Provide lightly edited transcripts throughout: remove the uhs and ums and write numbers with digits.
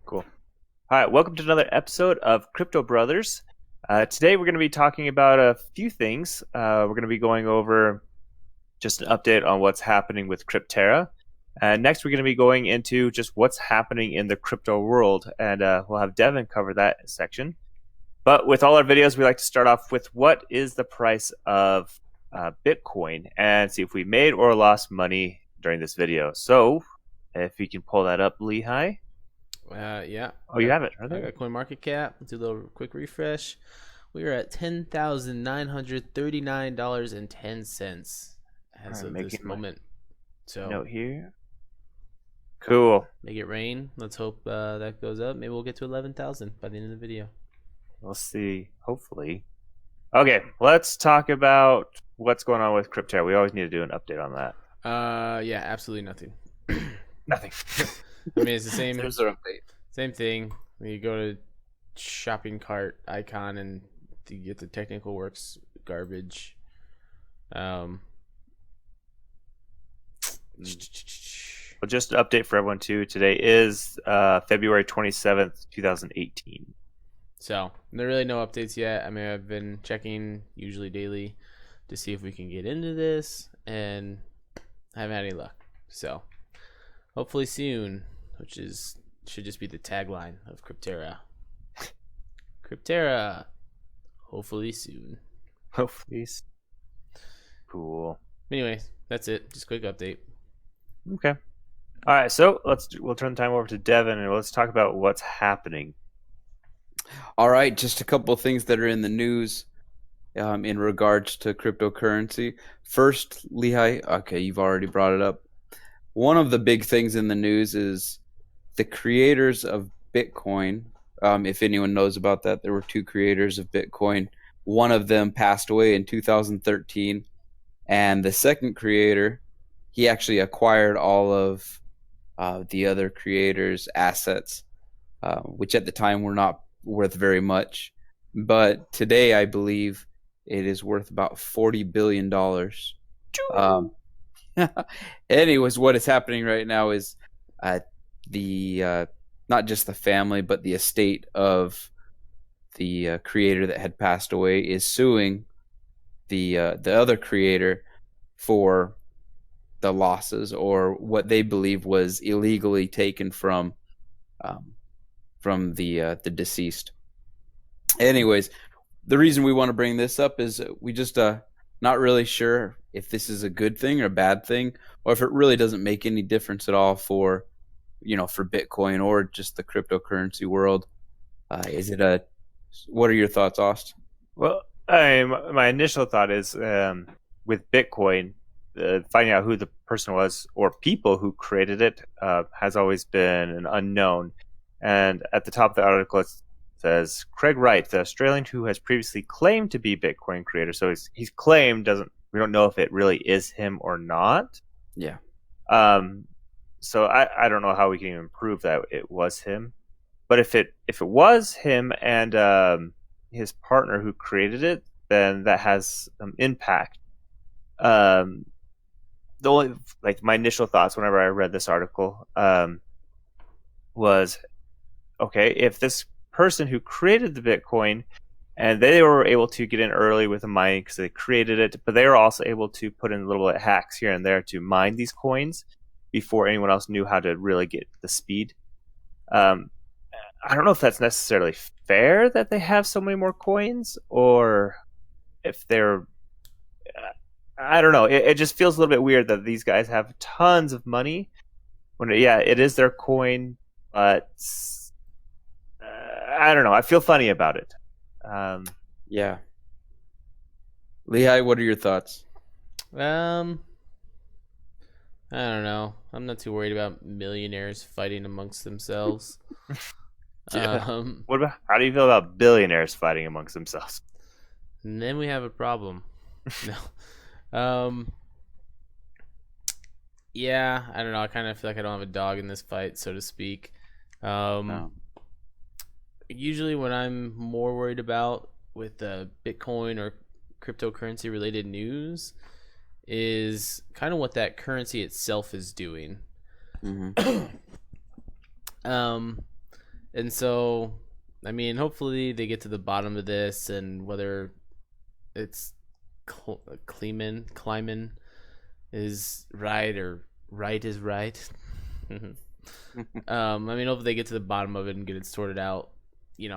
Cool. All right, welcome to another episode of Crypto Brothers. Today we're going to be talking about a few things. We're going to be going over just an update on what's happening with Crypterra. And next we're going to be going into just what's happening in the crypto world. And we'll have Devin cover that section. But with all our videos, we like to start off with what is the price of Bitcoin and see if we made or lost money during this video. So if you can pull that up, Lehigh. Yeah. Oh, you have it. I got CoinMarketCap. Do a little quick refresh. We are at $10,939.10 as of this moment. So note here. Cool. Make it rain. Let's hope that goes up. Maybe we'll get to 11,000 by the end of the video. We'll see. Hopefully. Okay, let's talk about what's going on with Crypterra. We always need to do an update on that. Yeah, absolutely nothing. Nothing. I mean, it's the same. There's an update. Same thing. You go to shopping cart icon and you get the technical works garbage. Well, just an update for everyone too. Today is February 27th, 2018. So there are really no updates yet. I mean, I've been checking usually daily to see if we can get into this, and I haven't had any luck. So hopefully soon, which should just be the tagline of Crypterra. Crypterra, hopefully soon. Hopefully. Cool. Anyways, that's it. Just a quick update. Okay. All right, so we'll turn the time over to Devin and let's talk about what's happening. All right, just a couple of things that are in the news in regards to cryptocurrency. First, Lehigh, okay, you've already brought it up. One of the big things in the news is the creators of Bitcoin. If anyone knows about that, there were two creators of Bitcoin. One of them passed away in 2013, and the second creator, he actually acquired all of the other creators' assets, which at the time were not worth very much. But today, I believe it is worth about $40 billion. Anyways, what is happening right now is the not just the family, but the estate of the creator that had passed away is suing the other creator for the losses or what they believe was illegally taken from the deceased. Anyways, the reason we want to bring this up is we just not really sure if this is a good thing or a bad thing, or if it really doesn't make any difference at all for Bitcoin or just the cryptocurrency world. What are your thoughts, Aust? Well, my initial thought is with Bitcoin, finding out who the person was or people who created it has always been an unknown. And at the top of the article, it says Craig Wright, the Australian who has previously claimed to be Bitcoin creator. So he's claimed, we don't know if it really is him or not. Yeah. So I don't know how we can even prove that it was him. But if it was him and his partner who created it, then that has some impact. The only my initial thoughts whenever I read this article was, okay, if this person who created the Bitcoin and they were able to get in early with the mining because they created it, but they were also able to put in little hacks here and there to mine these coins before anyone else knew how to really get the speed. I don't know if that's necessarily fair that they have so many more coins, or if they're I don't know. It just feels a little bit weird that these guys have tons of money when it is their coin, but I don't know. I feel funny about it. Yeah. Lehigh, what are your thoughts? I don't know. I'm not too worried about millionaires fighting amongst themselves. Yeah. How do you feel about billionaires fighting amongst themselves? And then we have a problem. No. Yeah, I don't know. I kind of feel like I don't have a dog in this fight, so to speak. No. Usually what I'm more worried about with Bitcoin or cryptocurrency related news is kind of what that currency itself is doing. Mm-hmm. And so, I mean, hopefully they get to the bottom of this, and whether it's Kleiman is right or right is right. I mean, hopefully they get to the bottom of it and get it sorted out,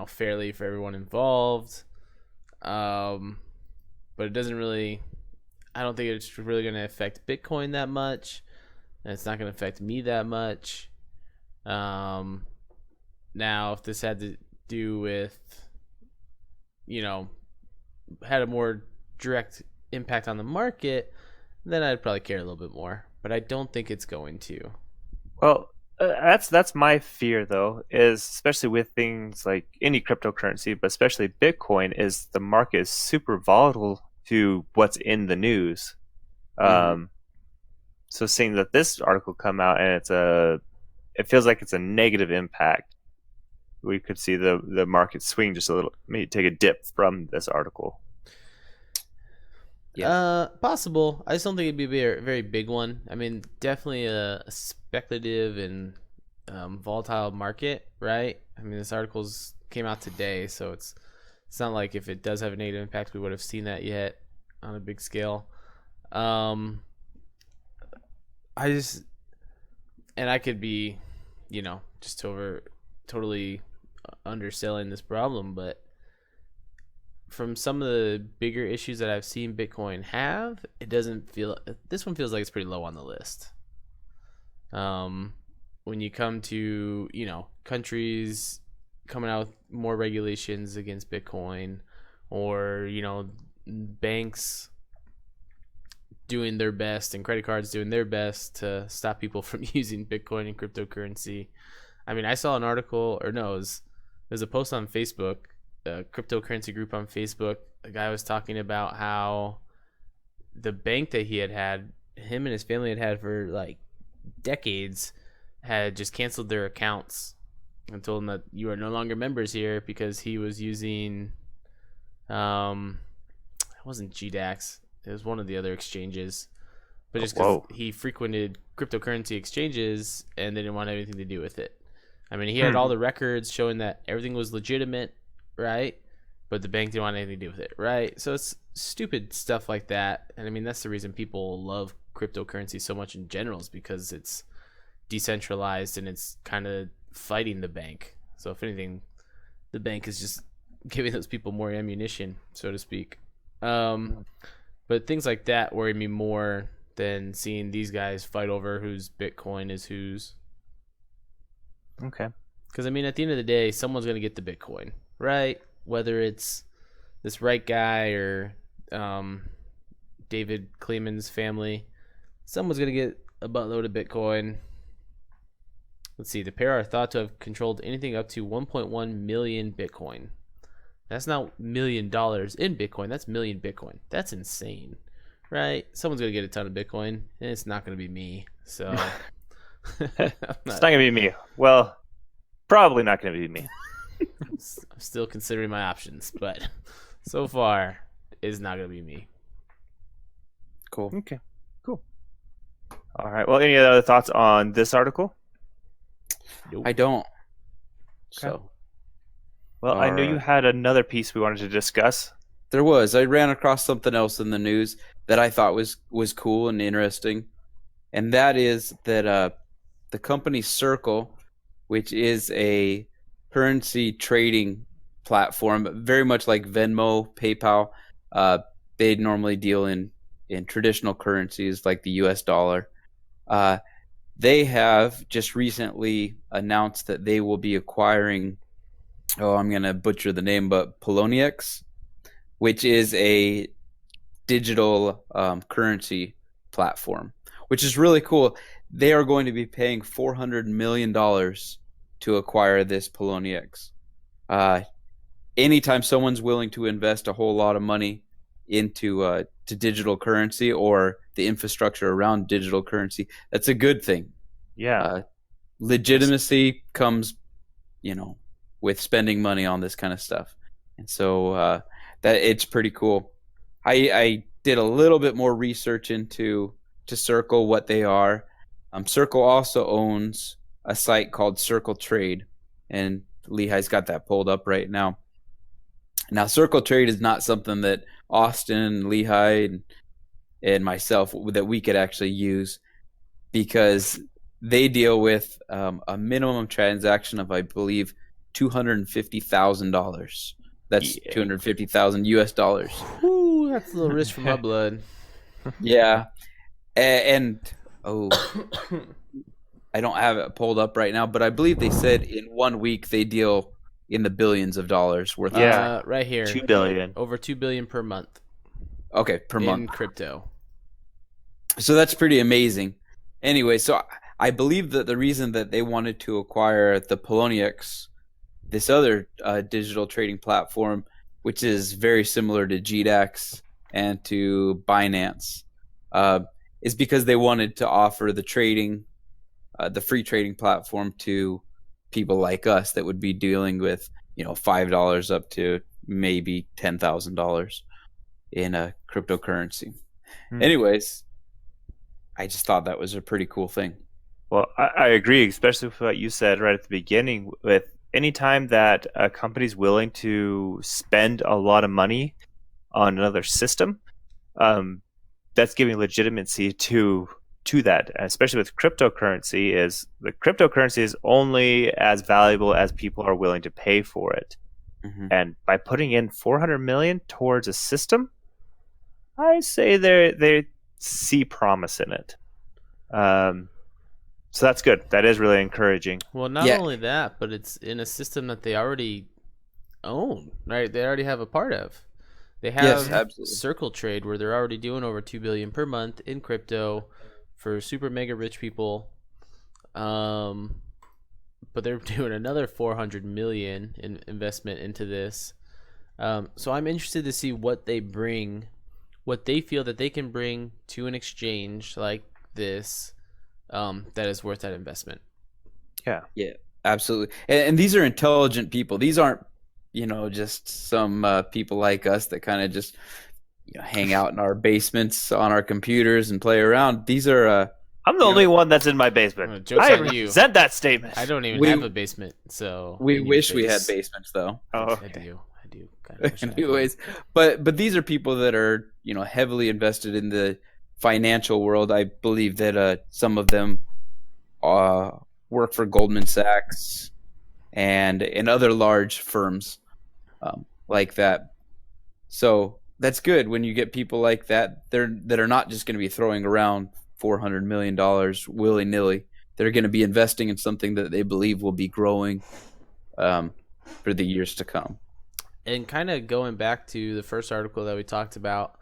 fairly for everyone involved. But it doesn't really. I don't think it's really going to affect Bitcoin that much, and it's not going to affect me that much. Now, if this had to do with, had a more direct impact on the market, then I'd probably care a little bit more. But I don't think it's going to. Well, that's my fear though, is especially with things like any cryptocurrency, but especially Bitcoin, is the market is super volatile to what's in the news. Mhm. Um, so seeing that this article come out and it feels like it's a negative impact. We could see the market swing just a little, maybe take a dip from this article. Yeah. Possible. I just don't think it'd be a very, very big one. I mean, definitely a speculative and volatile market, right? I mean, this article's came out today, so it's not like if it does have a negative impact, we would have seen that yet on a big scale. Um, I just and I could be, just totally underselling this problem, but from some of the bigger issues that I've seen Bitcoin have, it doesn't feel this one feels like it's pretty low on the list. Um, when you come to countries coming out with more regulations against Bitcoin, or banks doing their best and credit cards doing their best to stop people from using Bitcoin and cryptocurrency. I mean, I saw an article, or no, it was a post on Facebook, a cryptocurrency group on Facebook. A guy was talking about how the bank that him and his family had for like decades, had just canceled their accounts and told them that you are no longer members here because he was using, it wasn't GDAX, it was one of the other exchanges, but just because Whoa. he frequented cryptocurrency exchanges and they didn't want anything to do with it. I mean, he had all Hmm. the records showing that everything was legitimate, right? But the bank didn't want anything to do with it, right? So it's stupid stuff like that. And I mean, that's the reason people love cryptocurrency so much in general, is because it's decentralized and it's kind of fighting the bank. So if anything, the bank is just giving those people more ammunition, so to speak. Um, but things like that worry me more than seeing these guys fight over whose Bitcoin is whose. Okay. Because I mean, at the end of the day, someone's gonna get the Bitcoin, right? Whether it's this right guy or um, David Kleeman's family, someone's gonna get a buttload of Bitcoin. Let's see. The pair are thought to have controlled anything up to 1.1 million Bitcoin. That's not $1 million in Bitcoin. That's million Bitcoin. That's insane, right? Someone's gonna get a ton of Bitcoin, and it's not gonna be me. So I'm It's not not. gonna be me. Well, probably not gonna be me. I'm still considering my options, but so far, it's not gonna be me. Cool. Okay. Cool. All right. Well, any other thoughts on this article? Nope. I don't. Okay. So Well, I know you Alright. had another piece we wanted to discuss. There was. I ran across something else in the news that I thought was cool and interesting, and that is that the company Circle, which is a currency trading platform, very much like Venmo, PayPal, uh, they normally deal in traditional currencies like the U.S. dollar. Uh, they have just recently announced that they will be acquiring. Oh, I'm gonna butcher the name, but Poloniex, which is a digital currency platform, which is really cool. They are going to be paying $400 million to acquire this Poloniex. Uh, Anytime someone's willing to invest a whole lot of money into to digital currency or the infrastructure around digital currency, that's a good thing. Yeah. Uh, Legitimacy comes, you know, with spending money on this kind of stuff, and so that it's pretty cool. I did a little bit more research into to Circle, what they are. Circle also owns a site called Circle Trade, and Lehi's got that pulled up right now. Now, Circle Trade is not something that Austin, Lehigh, and myself that we could actually use, because they deal with a minimum transaction of, I believe, $250,000. That's Yeah. 250,000 US dollars. Whew, that's a little rich for my blood. Yeah, and oh, I don't have it pulled up right now, but I believe they said in 1 week they deal in the billions of dollars worth. Yeah. Right here, 2 billion. over 2 billion per month Okay, per in month. crypto. So that's pretty amazing. Anyway, so I believe that the reason that they wanted to acquire the Poloniex, this other digital trading platform, which is very similar to GDAX and to Binance, is because they wanted to offer the trading, the free trading platform to people like us that would be dealing with, $5 up to maybe $10,000 in a cryptocurrency. Anyways, I just thought that was a pretty cool thing. Well, I agree, especially with what you said right at the beginning. With any time that a company's willing to spend a lot of money on another system, that's giving legitimacy to that. Especially with cryptocurrency, is the cryptocurrency is only as valuable as people are willing to pay for it. Mm-hmm. And by putting in 400 million towards a system, I say they see promise in it. So that's good. That is really encouraging. Well, not only that, but it's in a system that they already own, right? They already have a part of. They have Circle Trade, where they're already doing over 2 billion per month in crypto for super mega rich people. But they're doing another 400 million in investment into this. So I'm interested to see what they bring, what they feel that they can bring to an exchange like this, that is worth that investment. Yeah, absolutely. And these are intelligent people. These aren't, just some people like us that kind of just hang out in our basements on our computers and play around. These are. I'm the only one that's in my basement. Joke's I on you. resent that statement. I don't even have a basement, so we wish we had basements, though. Oh, okay. I do. Kind of Anyways, but these are people that are heavily invested in the financial world. I believe that some of them work for Goldman Sachs and other large firms like that. So that's good when you get people like that. That are not just going to be throwing around $400 million willy nilly. They're going to be investing in something that they believe will be growing for the years to come. And kind of going back to the first article that we talked about,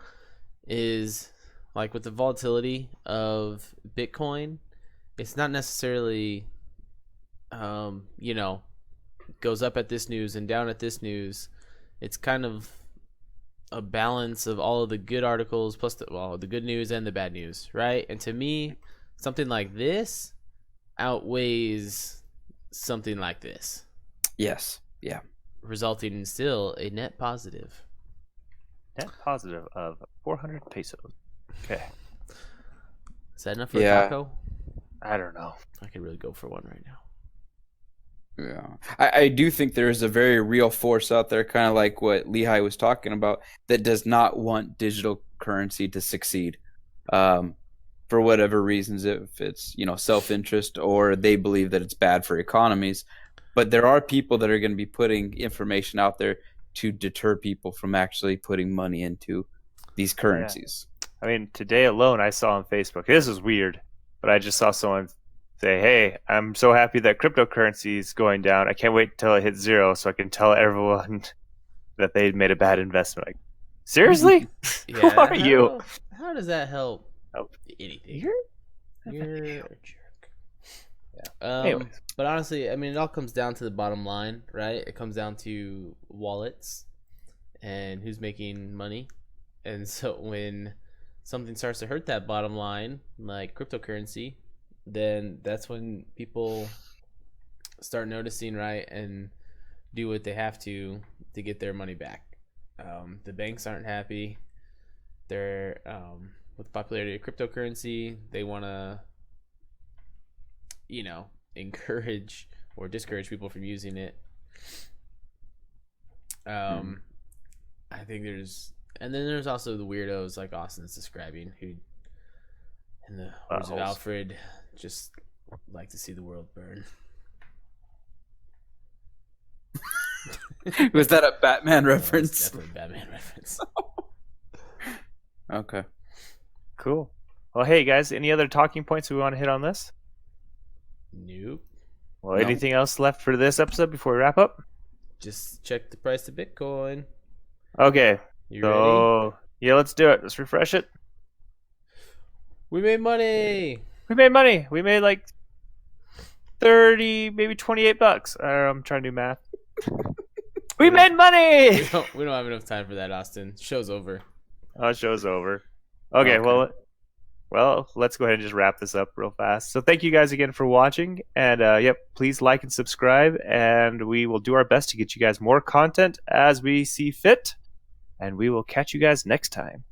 is like with the volatility of Bitcoin, it's not necessarily, goes up at this news and down at this news. It's kind of a balance of all of the good articles plus the good news and the bad news, right? And to me, something like this outweighs something like this. Yes. Yeah. Resulting in still a net positive. Net positive of 400 pesos. Okay. Is that enough for a taco? I don't know. I could really go for one right now. Yeah, I do think there is a very real force out there, kind of like what Lehigh was talking about, that does not want digital currency to succeed, for whatever reasons, if it's self-interest or they believe that it's bad for economies. But there are people that are going to be putting information out there to deter people from actually putting money into these currencies. Yeah. I mean, today alone, I saw on Facebook. This is weird, but I just saw someone say, "Hey, I'm so happy that cryptocurrency is going down. I can't wait until it hits zero so I can tell everyone that they made a bad investment." Like, seriously? Who are you? How does that help? Anything? You're a jerk. Yeah. But honestly, I mean, it all comes down to the bottom line, right? It comes down to wallets and who's making money. And so when something starts to hurt that bottom line, like cryptocurrency, then that's when people start noticing, right, and do what they have to get their money back. The banks aren't happy. They're with the popularity of cryptocurrency, they want to, encourage or discourage people from using it. I think and then there's also the weirdos like Austin's describing, who, in the words of Alfred, just like to see the world burn. Was that a Batman reference? Definitely a Batman reference. Okay. Cool. Well, hey guys, any other talking points we want to hit on this? Nope. Well, No. anything else left for this episode before we wrap up? Just check the price of Bitcoin. Okay. You So, ready? yeah, let's do it. Let's refresh it. We made money. We made money. We made like 30, maybe $28. I'm trying to do math. We made money! We don't have enough time for that, Austin. Show's over. Oh, show's over. Okay, well, let's go ahead and just wrap this up real fast. So thank you guys again for watching. And, please like and subscribe. And we will do our best to get you guys more content as we see fit. And we will catch you guys next time.